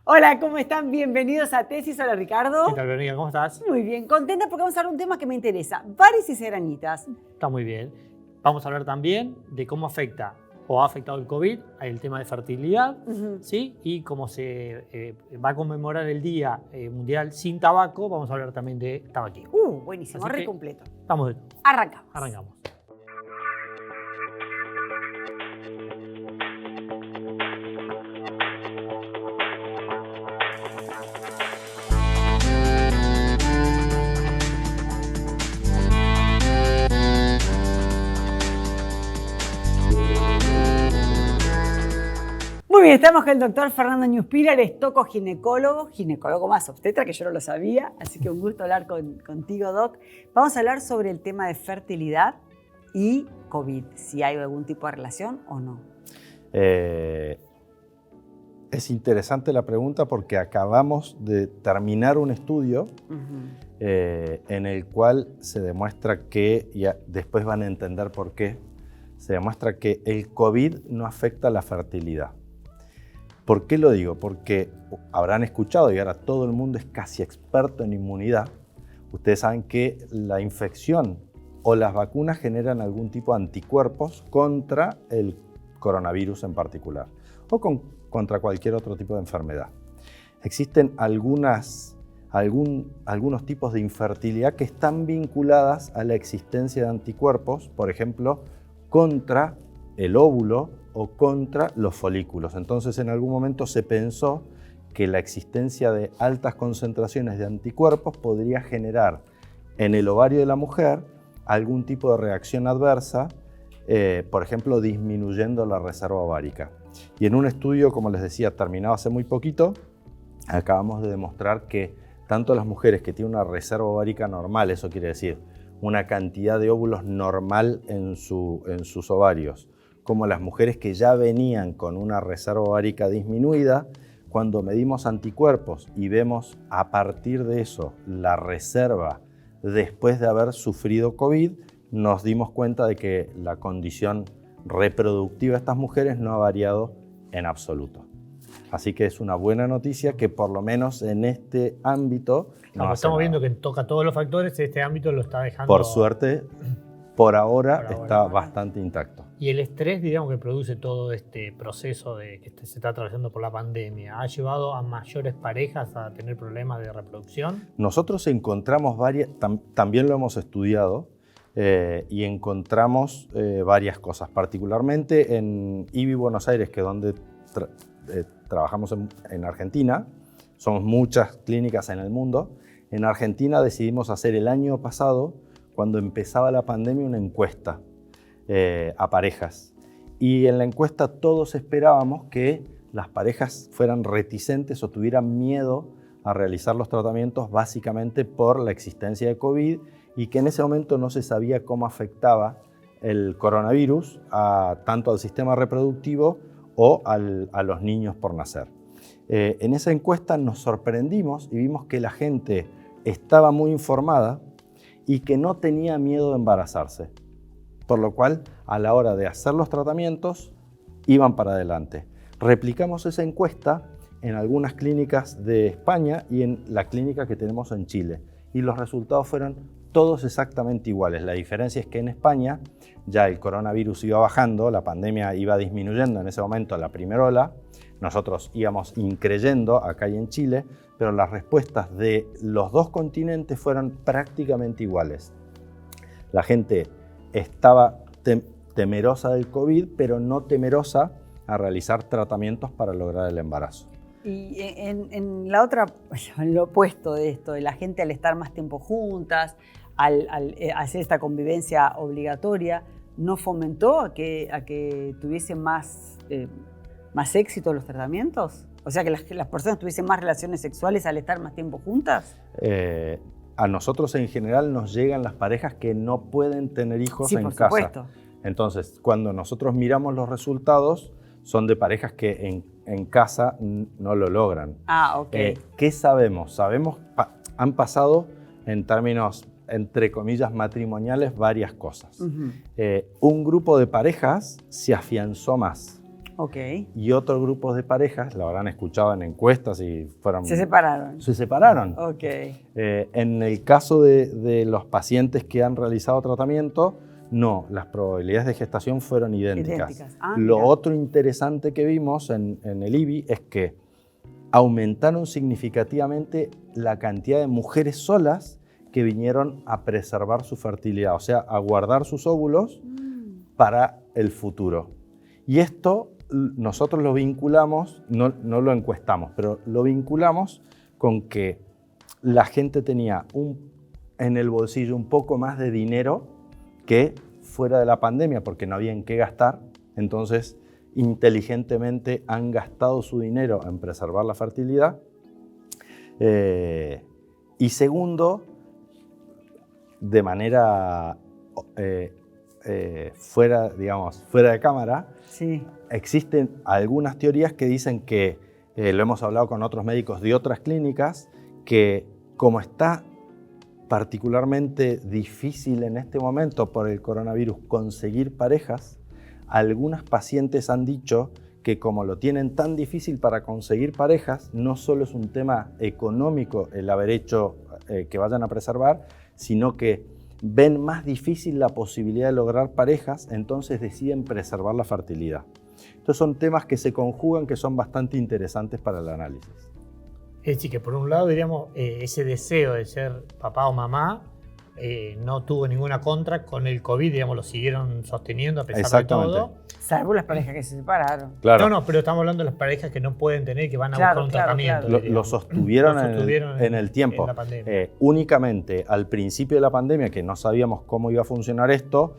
Hola, ¿cómo están? Bienvenidos a Tesis. Hola, Ricardo. ¿Qué tal, Verónica? ¿Cómo estás? Muy bien, contenta porque vamos a hablar de un tema que me interesa. Varices y granitas. Está muy bien. Vamos a hablar también de cómo afecta o ha afectado el COVID al tema de fertilidad, ¿sí? Y cómo se va a conmemorar el Día Mundial sin Tabaco. Vamos a hablar también de tabaquismo. Buenísimo, Así re que completo. Vamos de todo. Arrancamos. Arrancamos. Muy bien, estamos con el doctor Fernando Ñuspiller, es ginecólogo más obstetra, que yo no lo sabía, así que un gusto hablar contigo, Doc. Vamos a hablar sobre el tema de fertilidad y COVID, si hay algún tipo de relación o no. Es interesante la pregunta porque acabamos de terminar un estudio en el cual se demuestra que, y después van a entender por qué, se demuestra que el COVID no afecta la fertilidad. ¿Por qué lo digo? Porque habrán escuchado, y ahora todo el mundo es casi experto en inmunidad. Ustedes saben que la infección o las vacunas generan algún tipo de anticuerpos contra el coronavirus en particular, o contra cualquier otro tipo de enfermedad. Existen algunos tipos de infertilidad que están vinculadas a la existencia de anticuerpos, por ejemplo, contra el óvulo o contra los folículos. Entonces, en algún momento se pensó que la existencia de altas concentraciones de anticuerpos podría generar en el ovario de la mujer algún tipo de reacción adversa, por ejemplo, disminuyendo la reserva ovárica. Y en un estudio, como les decía, terminado hace muy poquito, acabamos de demostrar que tanto las mujeres que tienen una reserva ovárica normal, eso quiere decir una cantidad de óvulos normal en sus ovarios, como las mujeres que ya venían con una reserva ovárica disminuida, cuando medimos anticuerpos y vemos a partir de eso la reserva después de haber sufrido COVID, nos dimos cuenta de que la condición reproductiva de estas mujeres no ha variado en absoluto. Así que es una buena noticia que por lo menos en este ámbito Estamos viendo que toca todos los factores, este ámbito lo está dejando... Por suerte, por ahora está bastante intacto. Y el estrés, digamos, que produce todo este proceso de que se está atravesando por la pandemia, ¿ha llevado a mayores parejas a tener problemas de reproducción? Nosotros encontramos varias, también lo hemos estudiado, y encontramos varias cosas, particularmente en IBI Buenos Aires, que es donde trabajamos en Argentina. Somos muchas clínicas en el mundo. En Argentina decidimos hacer el año pasado, cuando empezaba la pandemia, una encuesta a parejas. Y en la encuesta todos esperábamos que las parejas fueran reticentes o tuvieran miedo a realizar los tratamientos, básicamente por la existencia de COVID, y que en ese momento no se sabía cómo afectaba el coronavirus tanto al sistema reproductivo o a los niños por nacer. En esa encuesta nos sorprendimos y vimos que la gente estaba muy informada y que no tenía miedo de embarazarse, por lo cual a la hora de hacer los tratamientos iban para adelante. Replicamos esa encuesta en algunas clínicas de España y en la clínica que tenemos en Chile, y los resultados fueron todos exactamente iguales. La diferencia es que en España ya el coronavirus iba bajando, la pandemia iba disminuyendo en ese momento, la primera ola. Nosotros íbamos increyendo acá y en Chile, pero las respuestas de los dos continentes fueron prácticamente iguales. La gente estaba temerosa del COVID, pero no temerosa a realizar tratamientos para lograr el embarazo. Y en la otra, en lo opuesto de esto, de la gente al estar más tiempo juntas, al hacer esta convivencia obligatoria, ¿no fomentó a que tuviesen más éxito los tratamientos? O sea, que las personas tuviesen más relaciones sexuales al estar más tiempo juntas. A nosotros en general nos llegan las parejas que no pueden tener hijos en casa. Por supuesto. Entonces, cuando nosotros miramos los resultados, son de parejas que en casa no lo logran. Ok. ¿Qué sabemos? Han pasado en términos, entre comillas, matrimoniales, varias cosas. Un grupo de parejas se afianzó más. Ok. Y otro grupo de parejas, lo habrán escuchado en encuestas y fueron... Se separaron. Se separaron. Ok. En el caso de los pacientes que han realizado tratamiento, no, las probabilidades de gestación fueron idénticas. Lo mira. otro interesante que vimos en el IBI es que aumentaron significativamente la cantidad de mujeres solas que vinieron a preservar su fertilidad, o sea, a guardar sus óvulos para el futuro. Y esto nosotros lo vinculamos, no lo encuestamos, pero lo vinculamos con que la gente tenía en el bolsillo un poco más de dinero que fuera de la pandemia, porque no había en qué gastar. Entonces, inteligentemente han gastado su dinero en preservar la fertilidad. Y segundo, de manera fuera de cámara, sí. Existen algunas teorías que dicen que, lo hemos hablado con otros médicos de otras clínicas, que como está particularmente difícil en este momento por el coronavirus conseguir parejas, algunas pacientes han dicho que como lo tienen tan difícil para conseguir parejas, no solo es un tema económico el haber hecho que vayan a preservar, sino que ven más difícil la posibilidad de lograr parejas, entonces deciden preservar la fertilidad. Entonces son temas que se conjugan que son bastante interesantes para el análisis. Es decir, que por un lado, diríamos, ese deseo de ser papá o mamá no tuvo ninguna contra con el COVID, digamos, lo siguieron sosteniendo a pesar de todo. Salvo las parejas que se separaron. Claro. No, pero estamos hablando de las parejas que no pueden tener, que van a buscar un tratamiento. Lo sostuvieron en el tiempo. En la pandemia. Únicamente al principio de la pandemia, que no sabíamos cómo iba a funcionar esto,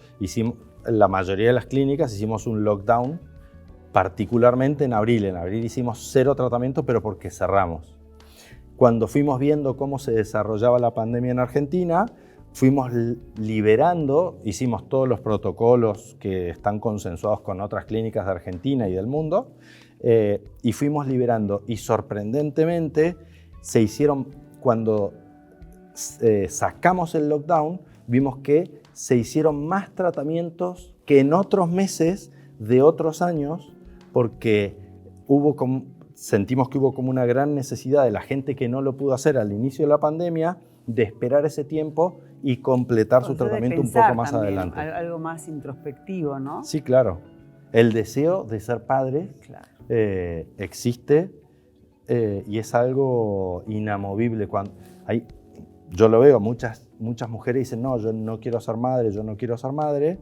la mayoría de las clínicas hicimos un lockdown, particularmente en abril. En abril hicimos 0 tratamiento, pero porque cerramos. Cuando fuimos viendo cómo se desarrollaba la pandemia en Argentina, fuimos liberando, hicimos todos los protocolos que están consensuados con otras clínicas de Argentina y del mundo, y fuimos liberando. Y sorprendentemente, cuando sacamos el lockdown, vimos que se hicieron más tratamientos que en otros meses de otros años, porque sentimos que hubo como una gran necesidad de la gente que no lo pudo hacer al inicio de la pandemia, de esperar ese tiempo y completar su tratamiento un poco más adelante. Algo más introspectivo, ¿no? Sí, claro. El deseo de ser padre existe y es algo inamovible. Yo lo veo, muchas mujeres dicen, no, yo no quiero ser madre, yo no quiero ser madre.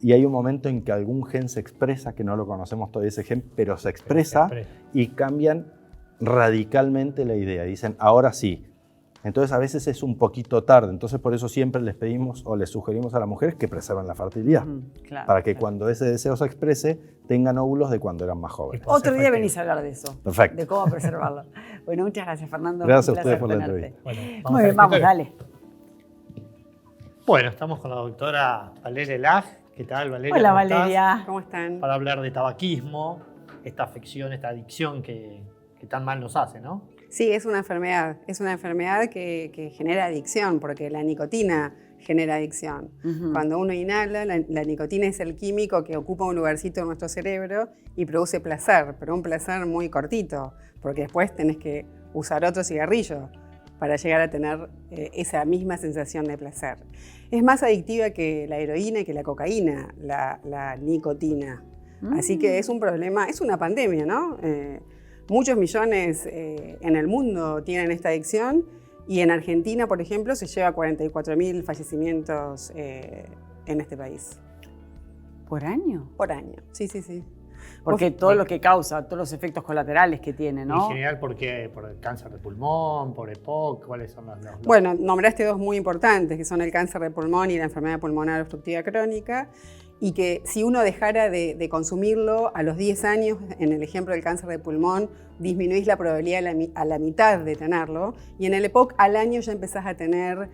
Y hay un momento en que algún gen se expresa, que no lo conocemos todavía ese gen, pero se expresa y cambian radicalmente la idea. Dicen, ahora sí. Entonces a veces es un poquito tarde. Entonces por eso siempre les pedimos o les sugerimos a las mujeres que preserven la fertilidad. Para que cuando ese deseo se exprese, tengan óvulos de cuando eran más jóvenes. Otro día venís a hablar de eso. Perfecto. De cómo preservarlo. Bueno, muchas gracias, Fernando. Gracias a ustedes por la entrevista. Bueno, muy bien, vamos, dale. Bueno, estamos con la doctora Valeria Laj. ¿Qué tal, Valeria? Hola, Valeria. ¿Cómo están? Para hablar de tabaquismo, esta afección, esta adicción que tan mal nos hace, ¿no? Sí, es una enfermedad. Es una enfermedad que genera adicción, porque la nicotina genera adicción. Cuando uno inhala, la nicotina es el químico que ocupa un lugarcito en nuestro cerebro y produce placer, pero un placer muy cortito, porque después tenés que usar otro cigarrillo para llegar a tener esa misma sensación de placer. Es más adictiva que la heroína y que la cocaína, la nicotina. Así que es un problema, es una pandemia, ¿no? Muchos millones en el mundo tienen esta adicción y en Argentina, por ejemplo, se lleva 44.000 fallecimientos en este país. ¿Por año? Por año, sí. Porque todo lo que causa, todos los efectos colaterales que tiene, ¿no? En general, ¿por qué? ¿Por el cáncer de pulmón? ¿Por EPOC? ¿Cuáles son los? Bueno, nombraste 2 muy importantes, que son el cáncer de pulmón y la enfermedad pulmonar obstructiva crónica, y que si uno dejara de consumirlo a los 10 años, en el ejemplo del cáncer de pulmón, disminuís la probabilidad a la mitad de tenerlo, y en el EPOC al año ya empezás a tener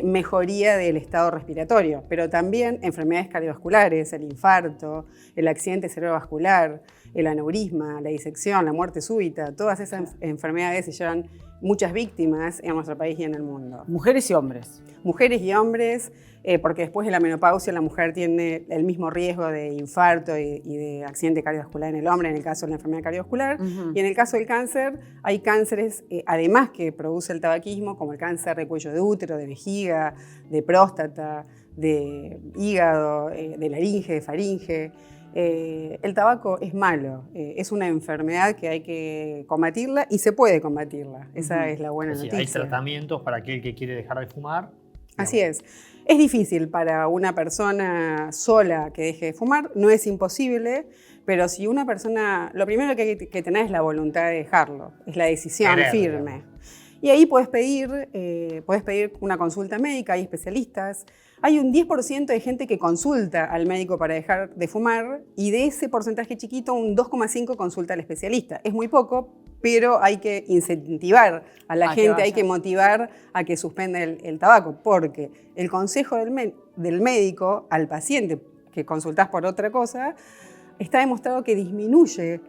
mejoría del estado respiratorio, pero también enfermedades cardiovasculares, el infarto, el accidente cerebrovascular, el aneurisma, la disección, la muerte súbita, todas esas enfermedades se llevan muchas víctimas en nuestro país y en el mundo. Mujeres y hombres. Mujeres y hombres, porque después de la menopausia la mujer tiene el mismo riesgo de infarto y de accidente cardiovascular en el hombre, en el caso de la enfermedad cardiovascular. Y en el caso del cáncer, hay cánceres, además que produce el tabaquismo, como el cáncer de cuello de útero, de vejiga, de próstata, de hígado, de laringe, de faringe. El tabaco es malo, es una enfermedad que hay que combatirla y se puede combatirla. Esa es la buena noticia. Hay tratamientos para aquel que quiere dejar de fumar. Así es. Es difícil para una persona sola que deje de fumar, no es imposible, pero si una persona, lo primero que hay que tener es la voluntad de dejarlo, es la decisión firme. Y ahí puedes pedir una consulta médica, hay especialistas. Hay un 10% de gente que consulta al médico para dejar de fumar y de ese porcentaje chiquito, un 2,5% consulta al especialista. Es muy poco, pero hay que incentivar a la gente, hay que motivar a que suspenda el tabaco, porque el consejo del médico al paciente que consultás por otra cosa, está demostrado que disminuye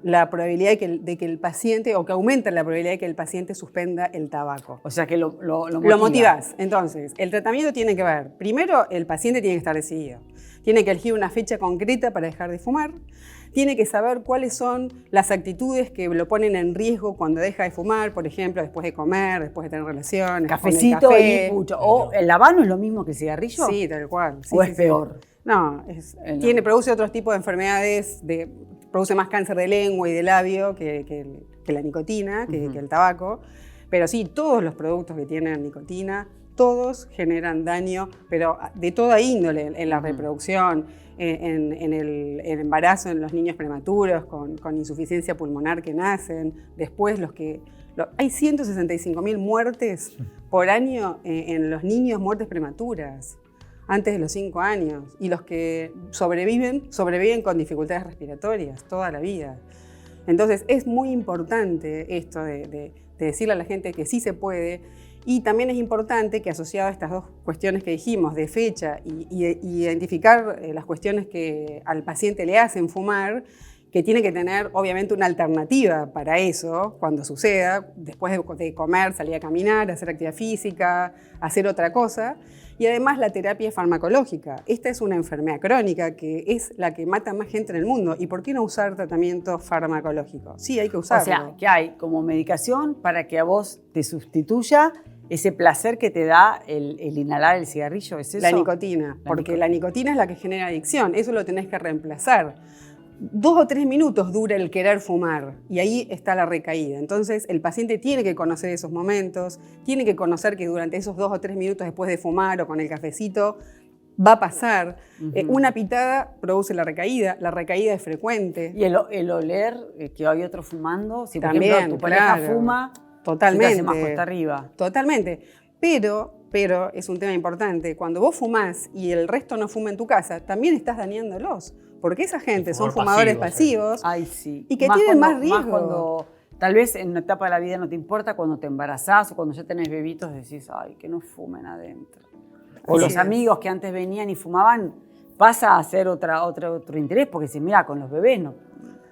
la probabilidad de que el paciente, o que aumenta la probabilidad de que el paciente suspenda el tabaco. O sea que lo motivás. Entonces, el tratamiento tiene que ver, primero, el paciente tiene que estar decidido. Tiene que elegir una fecha concreta para dejar de fumar. Tiene que saber cuáles son las actitudes que lo ponen en riesgo cuando deja de fumar, por ejemplo, después de comer, después de tener relaciones. Cafecito y mucho. ¿O el habano es lo mismo que el cigarrillo? Sí, tal cual. Sí, ¿O es peor? No, produce otros tipos de enfermedades, produce más cáncer de lengua y de labio que la nicotina, que el tabaco. Pero sí, todos los productos que tienen nicotina, todos generan daño, pero de toda índole, en la reproducción, en el embarazo, en los niños prematuros, con insuficiencia pulmonar que nacen. Después hay 165.000 muertes por año en los niños, muertes prematuras, antes de los 5 años. Y los que sobreviven con dificultades respiratorias toda la vida. Entonces es muy importante esto de decirle a la gente que sí se puede. Y también es importante que, asociado a estas dos cuestiones que dijimos, de fecha y identificar las cuestiones que al paciente le hacen fumar, que tiene que tener obviamente una alternativa para eso cuando suceda, después de comer, salir a caminar, hacer actividad física, hacer otra cosa. Y además la terapia farmacológica. Esta es una enfermedad crónica que es la que mata más gente en el mundo. ¿Y por qué no usar tratamiento farmacológico? Sí, hay que usarlo. O sea, que hay como medicación para que a vos te sustituya ese placer que te da el inhalar el cigarrillo, ¿es eso? La nicotina, porque la nicotina es la que genera adicción, eso lo tenés que reemplazar. 2 o 3 minutos dura el querer fumar y ahí está la recaída. Entonces el paciente tiene que conocer esos momentos, tiene que conocer que durante esos 2 o 3 minutos después de fumar o con el cafecito va a pasar. Una pitada produce la recaída es frecuente. Y el oler que hay otro fumando, si por también, ejemplo tu pareja fuma, totalmente, se te hace más cuesta arriba. Totalmente, pero es un tema importante, cuando vos fumás y el resto no fuma en tu casa, también estás dañándolos. Porque esa gente son fumadores pasivos Ay, sí. Y que tienen más riesgo. Más cuando tal vez en una etapa de la vida no te importa, cuando te embarazás o cuando ya tenés bebitos decís, ay, que no fumen adentro. O los amigos que antes venían y fumaban, pasa a ser otro interés, porque dicen, mira, con los bebés no.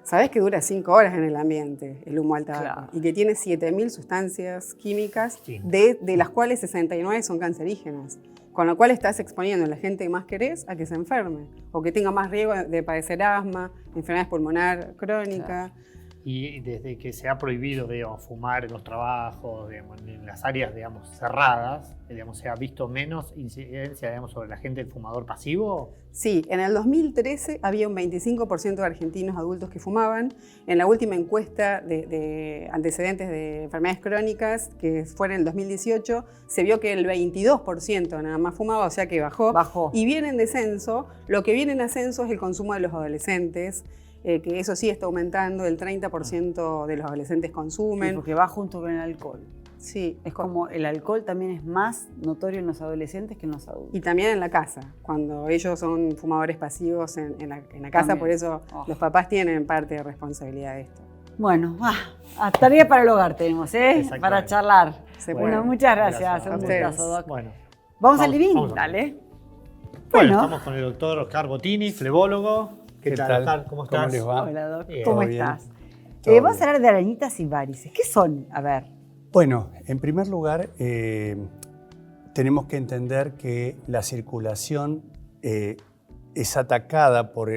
Sabés que dura 5 horas en el ambiente el humo al tabaco, claro, y que tiene 7.000 sustancias químicas, de las cuales 69 son cancerígenas. Con lo cual estás exponiendo a la gente que más querés a que se enferme o que tenga más riesgo de padecer asma, enfermedades pulmonar crónica. Claro. Y desde que se ha prohibido, digamos, fumar en los trabajos, digamos, en las áreas, digamos, cerradas, digamos, ¿se ha visto menos incidencia, digamos, sobre la gente del fumador pasivo? Sí, en el 2013 había un 25% de argentinos adultos que fumaban. En la última encuesta de antecedentes de enfermedades crónicas, que fue en el 2018, se vio que el 22% nada más fumaba, o sea que bajó. Y viene en descenso. Lo que viene en ascenso es el consumo de los adolescentes, que eso sí está aumentando, el 30% de los adolescentes consumen. Sí, porque va junto con el alcohol. Sí. Es como el alcohol también es más notorio en los adolescentes que en los adultos. Y también en la casa, cuando ellos son fumadores pasivos en la casa, también. Por eso los papás tienen parte de responsabilidad de esto. Bueno, tarea para el hogar tenemos, para charlar. Bueno, muchas gracias. Un gustazo, Doc. Bueno, vamos al living, dale. Bueno, estamos con el doctor Oscar Bottini, flebólogo. ¿Qué tal, Oscar? ¿Cómo estás? ¿Cómo les va? Hola, Doc. Bien. ¿Cómo ¿Todo bien? estás? Todo Vamos bien. a hablar de arañitas y varices. ¿Qué son? A ver. Bueno, en primer lugar, tenemos que entender que la circulación es atacada por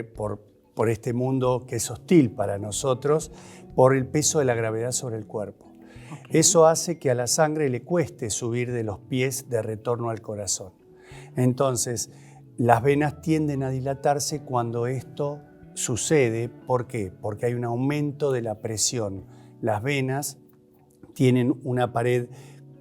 este mundo que es hostil para nosotros por el peso de la gravedad sobre el cuerpo. Okay. Eso hace que a la sangre le cueste subir de los pies de retorno al corazón. Entonces, las venas tienden a dilatarse cuando esto sucede. ¿Por qué? Porque hay un aumento de la presión. Las venas tienen una pared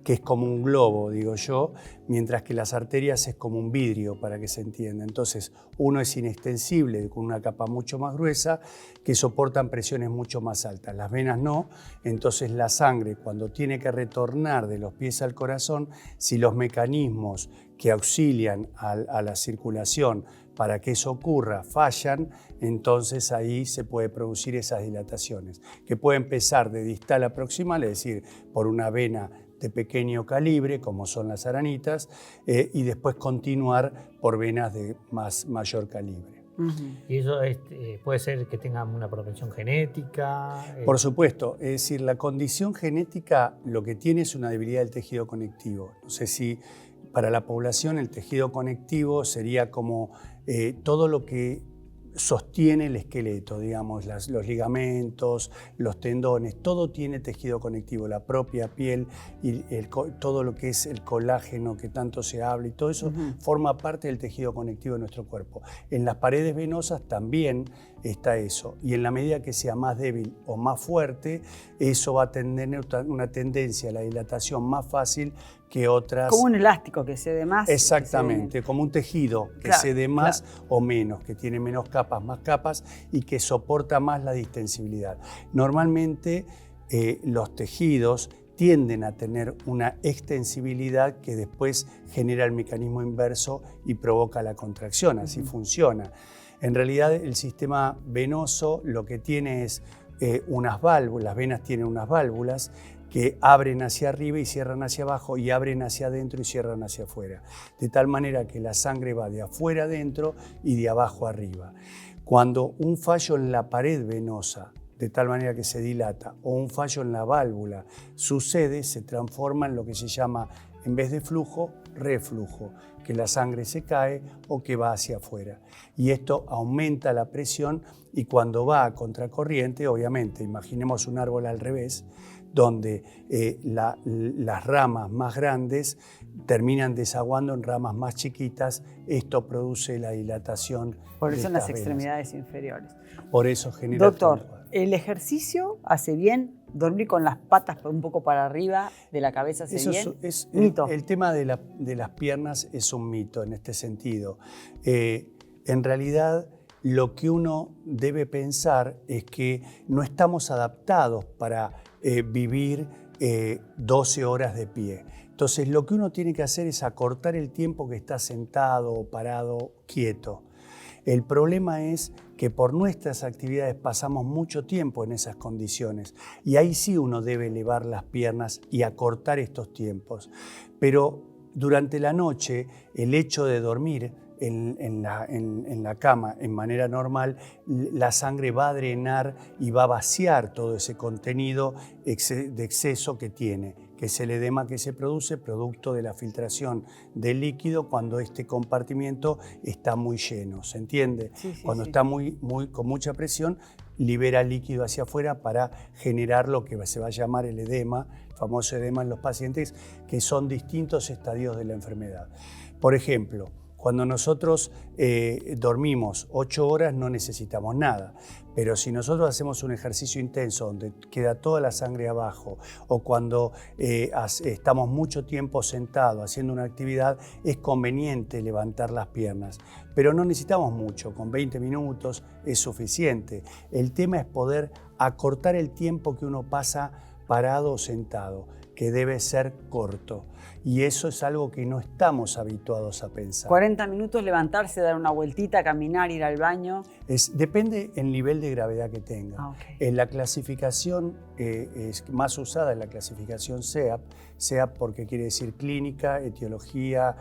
que es como un globo, digo yo, mientras que las arterias es como un vidrio, para que se entienda. Entonces, uno es inextensible, con una capa mucho más gruesa, que soportan presiones mucho más altas. Las venas no, entonces la sangre, cuando tiene que retornar de los pies al corazón, si los mecanismos que auxilian a la circulación para que eso ocurra fallan, entonces ahí se puede producir esas dilataciones, que puede empezar de distal a proximal, es decir, por una vena de pequeño calibre, como son las aranitas, y después continuar por venas de mayor calibre. Y eso puede ser que tengan una propensión genética. Por supuesto, es decir, la condición genética lo que tiene es una debilidad del tejido conectivo. No sé si para la población el tejido conectivo sería como todo lo que sostiene el esqueleto, digamos, los ligamentos, los tendones, todo tiene tejido conectivo, la propia piel y todo lo que es el colágeno que tanto se habla y todo eso forma parte del tejido conectivo de nuestro cuerpo. En las paredes venosas también está eso, y en la medida que sea más débil o más fuerte, eso va a tener una tendencia a la dilatación más fácil que otras. Como un elástico que cede más. Exactamente, como un tejido que Claro, cede más claro. o menos, que tiene menos capas, más capas y que soporta más la distensibilidad. Normalmente los tejidos tienden a tener una extensibilidad que después genera el mecanismo inverso y provoca la contracción, así funciona. En realidad el sistema venoso lo que tiene es unas válvulas, las venas tienen unas válvulas que abren hacia arriba y cierran hacia abajo, y abren hacia adentro y cierran hacia afuera. De tal manera que la sangre va de afuera adentro y de abajo arriba. Cuando un fallo en la pared venosa, de tal manera que se dilata, o un fallo en la válvula sucede, se transforma en lo que se llama, en vez de flujo, reflujo, que la sangre se cae o que va hacia afuera. Y esto aumenta la presión, y cuando va a contracorriente, obviamente, imaginemos un árbol al revés, donde las ramas más grandes terminan desaguando en ramas más chiquitas, esto produce la dilatación. Por eso de en las estas venas. extremidades inferiores. Por eso genera. Doctor, ¿el ejercicio hace bien? ¿Dormir con las patas un poco para arriba de la cabeza hace Eso bien? es Mito. el tema de las piernas es un mito en este sentido. En realidad, lo que uno debe pensar es que no estamos adaptados para vivir 12 horas de pie. Entonces, lo que uno tiene que hacer es acortar el tiempo que está sentado o parado, quieto. El problema es que por nuestras actividades pasamos mucho tiempo en esas condiciones, y ahí sí uno debe elevar las piernas y acortar estos tiempos. Pero durante la noche, el hecho de dormir en la cama en manera normal, la sangre va a drenar y va a vaciar todo ese contenido de exceso que tiene, que es el edema que se produce producto de la filtración del líquido cuando este compartimiento está muy lleno, ¿se entiende? Sí, sí, Cuando sí. está con mucha presión, libera líquido hacia afuera para generar lo que se va a llamar el edema, el famoso edema en los pacientes, que son distintos estadios de la enfermedad. Por ejemplo, cuando nosotros dormimos 8 horas no necesitamos nada, pero si nosotros hacemos un ejercicio intenso donde queda toda la sangre abajo, o cuando estamos mucho tiempo sentados haciendo una actividad, es conveniente levantar las piernas, pero no necesitamos mucho, con 20 minutos es suficiente. El tema es poder acortar el tiempo que uno pasa parado o sentado. que debe ser corto. Y eso es algo que no estamos habituados a pensar. 40 minutos, levantarse, dar una vueltita, caminar, ir al baño. Depende el nivel de gravedad que tenga. Okay. En la clasificación es más usada en la clasificación SEAP, SEAP porque quiere decir clínica, etiología,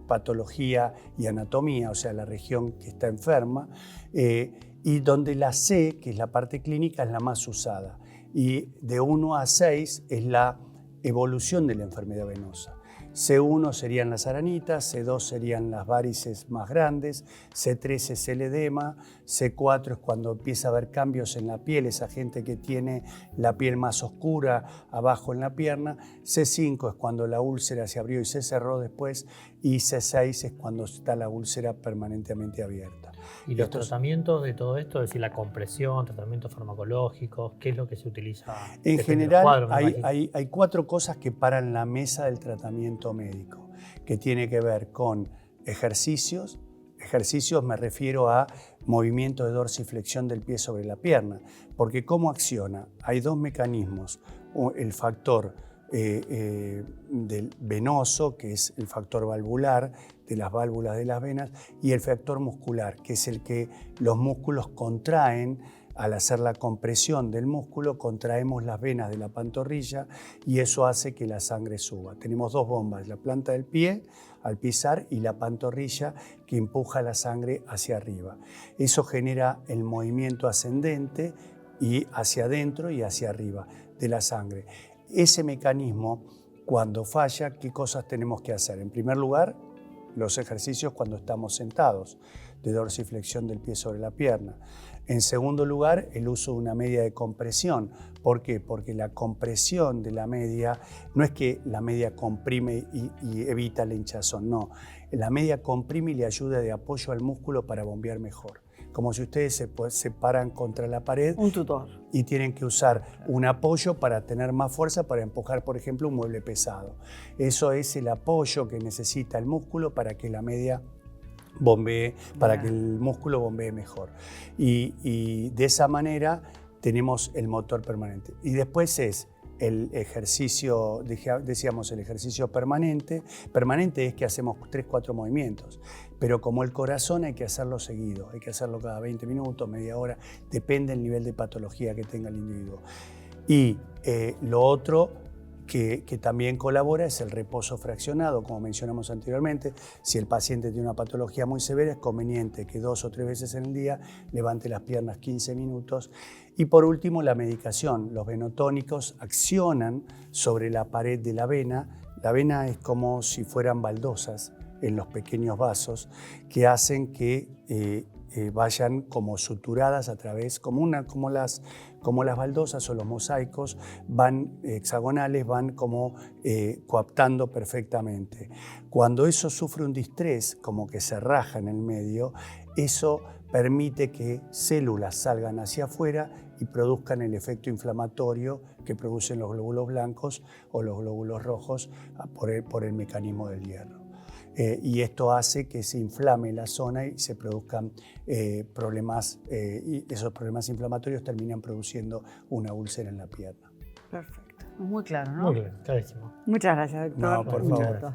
patología y anatomía, o sea, la región que está enferma, y donde la C, que es la parte clínica, es la más usada. Y de 1 a 6 es la evolución de la enfermedad venosa. C1 serían las aranitas, C2 serían las varices más grandes, C3 es el edema, C4 es cuando empieza a haber cambios en la piel, esa gente que tiene la piel más oscura abajo en la pierna, C5 es cuando la úlcera se abrió y se cerró después, y C6 es cuando está la úlcera permanentemente abierta. ¿Y los tratamientos de todo esto, es decir, la compresión, tratamientos farmacológicos, qué es lo que se utiliza? En general hay 4 cosas que paran la mesa del tratamiento médico, que tiene que ver con ejercicios. Ejercicios me refiero a movimiento de dorsiflexión del pie sobre la pierna, porque ¿cómo acciona? Hay 2 mecanismos, el factor del venoso, que es el factor valvular de las válvulas de las venas, y el factor muscular, que es el que los músculos contraen. Al hacer la compresión del músculo, contraemos las venas de la pantorrilla y eso hace que la sangre suba. Tenemos 2 bombas, la planta del pie al pisar y la pantorrilla que empuja la sangre hacia arriba. Eso genera el movimiento ascendente y hacia adentro y hacia arriba de la sangre. Ese mecanismo, cuando falla, ¿qué cosas tenemos que hacer? En primer lugar, los ejercicios cuando estamos sentados, de dorsiflexión del pie sobre la pierna. En segundo lugar, el uso de una media de compresión. ¿Por qué? Porque la compresión de la media no es que la media comprime y evita la hinchazón, no. La media comprime y le ayuda de apoyo al músculo para bombear mejor. Como si ustedes se paran contra la pared. Un tutor. Y tienen que usar un apoyo para tener más fuerza para empujar, por ejemplo, un mueble pesado. Eso es el apoyo que necesita el músculo para que la media bombee, para que el músculo bombee mejor. Y de esa manera tenemos el motor permanente. Y después es el ejercicio, decíamos el ejercicio permanente. Permanente es que hacemos 3-4 movimientos, pero como el corazón hay que hacerlo seguido, hay que hacerlo cada 20 minutos, media hora, depende del nivel de patología que tenga el individuo. Y lo otro que también colabora es el reposo fraccionado, como mencionamos anteriormente. Si el paciente tiene una patología muy severa, es conveniente que 2 o 3 veces en el día levante las piernas 15 minutos. Y por último, la medicación. Los venotónicos accionan sobre la pared de la vena. La vena es como si fueran baldosas en los pequeños vasos que hacen que vayan como suturadas a través, como las baldosas o los mosaicos van hexagonales, van como coaptando perfectamente. Cuando eso sufre un distrés, como que se raja en el medio, eso permite que células salgan hacia afuera y produzcan el efecto inflamatorio que producen los glóbulos blancos o los glóbulos rojos por el mecanismo del hierro. Y esto hace que se inflame la zona y se produzcan problemas, y esos problemas inflamatorios terminan produciendo una úlcera en la pierna. Perfecto. Muy claro, ¿no? Muy bien, clarísimo. Muchas gracias, doctor. No, por favor.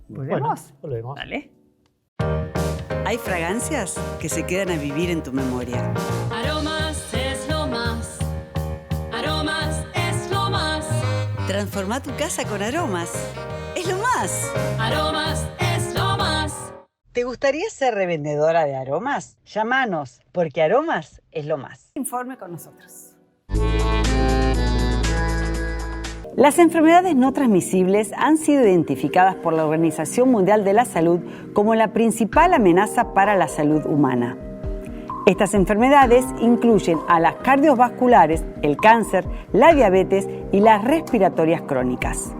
¿Volvemos? Volvemos. Dale. Hay fragancias que se quedan a vivir en tu memoria. Aromas es lo más. Aromas es lo más. Transforma tu casa con aromas. Es lo más. Aromas es lo más. ¿Te gustaría ser revendedora de aromas? Llámanos, porque aromas es lo más. Informe con nosotros. Las enfermedades no transmisibles han sido identificadas por la Organización Mundial de la Salud como la principal amenaza para la salud humana. Estas enfermedades incluyen a las cardiovasculares, el cáncer, la diabetes y las respiratorias crónicas.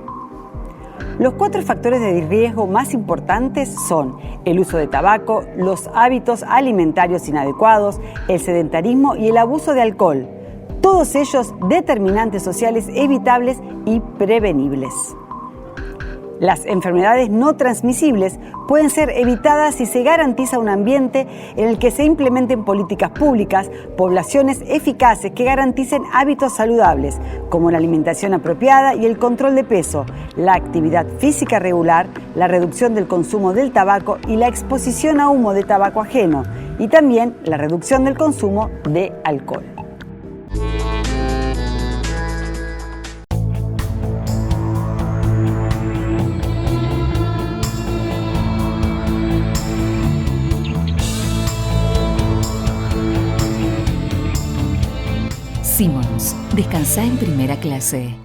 Los 4 factores de riesgo más importantes son el uso de tabaco, los hábitos alimentarios inadecuados, el sedentarismo y el abuso de alcohol. Todos ellos determinantes sociales evitables y prevenibles. Las enfermedades no transmisibles pueden ser evitadas si se garantiza un ambiente en el que se implementen políticas públicas, poblaciones eficaces que garanticen hábitos saludables, como la alimentación apropiada y el control de peso, la actividad física regular, la reducción del consumo del tabaco y la exposición a humo de tabaco ajeno, y también la reducción del consumo de alcohol. Simmons, descansa en primera clase.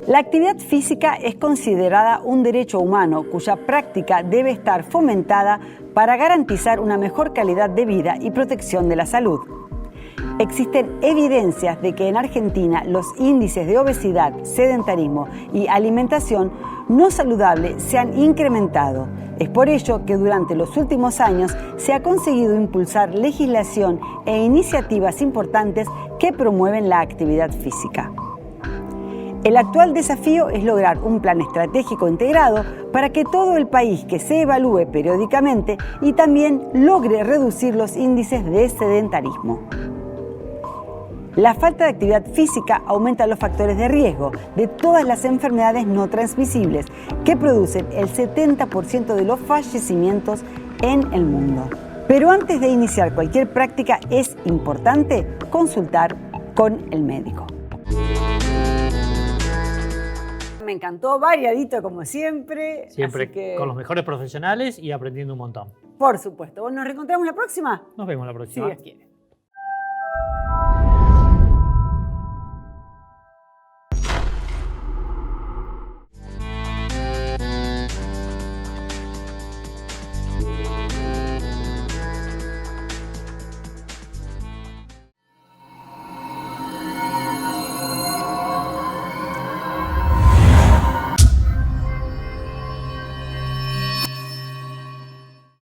La actividad física es considerada un derecho humano cuya práctica debe estar fomentada para garantizar una mejor calidad de vida y protección de la salud. Existen evidencias de que en Argentina los índices de obesidad, sedentarismo y alimentación no saludable se han incrementado. Es por ello que durante los últimos años se ha conseguido impulsar legislación e iniciativas importantes que promueven la actividad física. El actual desafío es lograr un plan estratégico integrado para que todo el país que se evalúe periódicamente y también logre reducir los índices de sedentarismo. La falta de actividad física aumenta los factores de riesgo de todas las enfermedades no transmisibles que producen el 70% de los fallecimientos en el mundo. Pero antes de iniciar cualquier práctica es importante consultar con el médico. Me encantó, variadito como siempre. Siempre así que, con los mejores profesionales y aprendiendo un montón. por supuesto. Bueno, ¿nos reencontramos la próxima? Nos vemos la próxima. Si Dios quiere.